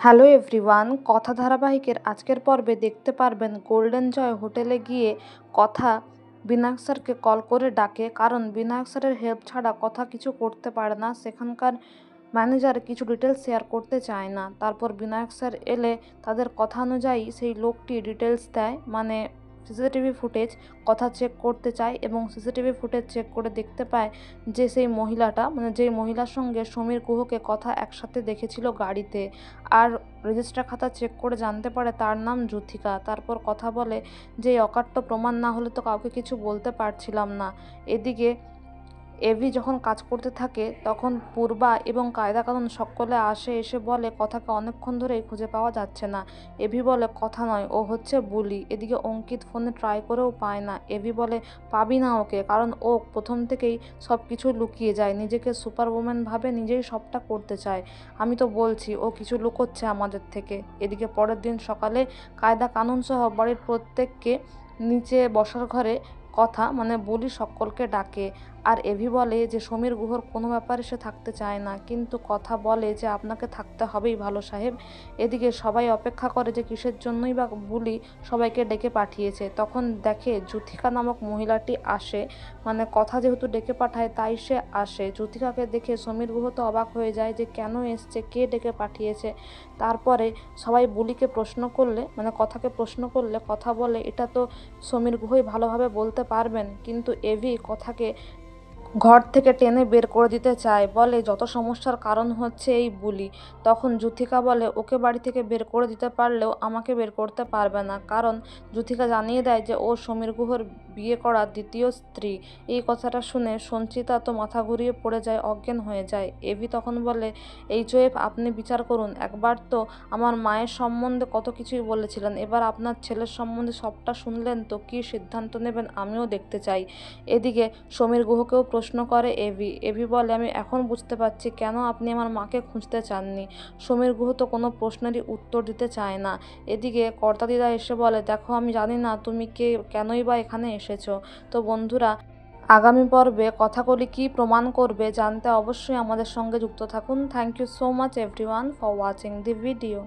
Hello everyone, কথা ধারাবাহিকের আজকের পর্বে দেখতে পারবেন গোল্ডেন জয় হোটেলে গিয়ে কথা বিনায়ক স্যারকে কল করে ডাকে, কারণ বিনায়ক স্যারের হেল্প ছাড়া কথা কিছু করতে পারে না। সেখানকার ম্যানেজার কিছু ডিটেলস শেয়ার করতে চায় না। তারপর বিনায়ক স্যার এলে তাদের কথা অনুযায়ী সেই লোকটি ডিটেলস দেয়, মানে সিসিটিভি ফুটেজ কথা চেক করতে চায় এবং সিসিটিভি ফুটেজ চেক করে দেখতে পায় যে সেই মহিলাটা, মানে যেই মহিলার সঙ্গে সমীর গুহকে কথা একসাথে দেখেছিল গাড়িতে, আর রেজিস্টার খাতা চেক করে জানতে পারে তার নাম যুথিকা। তারপর কথা বলে যে অকাট্য প্রমাণ না হলে তো কাউকে কিছু বলতে পারছিলাম না। এদিকে এভি যখন কাজ করতে থাকে তখন পূর্বা এবং কায়দা কানুন সকলে এসে বলে কথাকে অনেকক্ষণ ধরেই খুঁজে পাওয়া যাচ্ছে না। এভি বলে কথা নয়, ও হচ্ছে বুলি। এদিকে অঙ্কিত ফোনে ট্রাই করেও পায় না। এভি বলে পাবি না ওকে, কারণ ও প্রথম থেকেই সব কিছু লুকিয়ে যায়, নিজেকে সুপার ওম্যান ভাবে, নিজেই সবটা করতে চায়। আমি তো বলছি ও কিছু লুকোচ্ছে আমাদের থেকে। এদিকে পরের দিন সকালে কায়দা কানুন সহ বাড়ির প্রত্যেককে নিচে বসার ঘরে কথা, মানে বুলি সকলকে ডাকে। আর এভি বলে যে সমীর গুহর কোনো ব্যাপারে সে থাকতে চায় না, কিন্তু কথা বলে যে আপনাকে থাকতে হবেই ভালো সাহেব। এদিকে সবাই অপেক্ষা করে যে কিসের জন্যই বা বুলি সবাইকে ডেকে পাঠিয়েছে। তখন দেখে যুথিকা নামক মহিলাটি আসে, মানে কথা যেহেতু ডেকে পাঠায় তাই সে আসে। যুথিকাকে দেখে সমীর গুহ তো অবাক হয়ে যায় যে কেন এসছে, কে ডেকে পাঠিয়েছে। তারপরে সবাই বুলিকে প্রশ্ন করলে, মানে কথাকে প্রশ্ন করলে কথা বলে এটা তো সমীর গুহই ভালোভাবে বলতে পারবেন, কিন্তু এভি কথাকে ঘর থেকে টেনে বের করে দিতে চায়, বলে যত সমস্যার কারণ হচ্ছে এই বুলি। তখন যুথিকা বলে ওকে বাড়ি থেকে বের করে দিতে পারলেও আমাকে বের করতে পারবে না, কারণ যুথিকা জানিয়ে দেয় যে ও সমীর গুহর বিয়ে করা দ্বিতীয় স্ত্রী। এই কথাটা শুনে সঞ্চিতা তো মাথা ঘুরিয়ে পড়ে যায়, অজ্ঞান হয়ে যায়। এভি তখন বলে এইচওএফ আপনি বিচার করুন, একবার তো আমার মায়ের সম্বন্ধে কত কিছুই বলেছিলেন, এবার আপনার ছেলের সম্বন্ধে সবটা শুনলেন তো কী সিদ্ধান্ত নেবেন আমিও দেখতে চাই। এদিকে সমীর গুহকেও প্রশ্ন করে এভি। এভি বলে আমি এখন বুঝতে পারছি কেন আপনি আমার মাকে খুঁজতে চাননি। সমীর গুহ তো কোনো প্রশ্নেরই উত্তর দিতে চায় না। এদিকে কর্তাদিদা এসে বলে দেখো আমি জানি না তুমি কেনই বা এখানে এসেছো। তো বন্ধুরা, আগামী পর্বে কথাকলি কী প্রমাণ করবে জানতে অবশ্যই আমাদের সঙ্গে যুক্ত থাকুন। Thank you so much everyone for watching the video.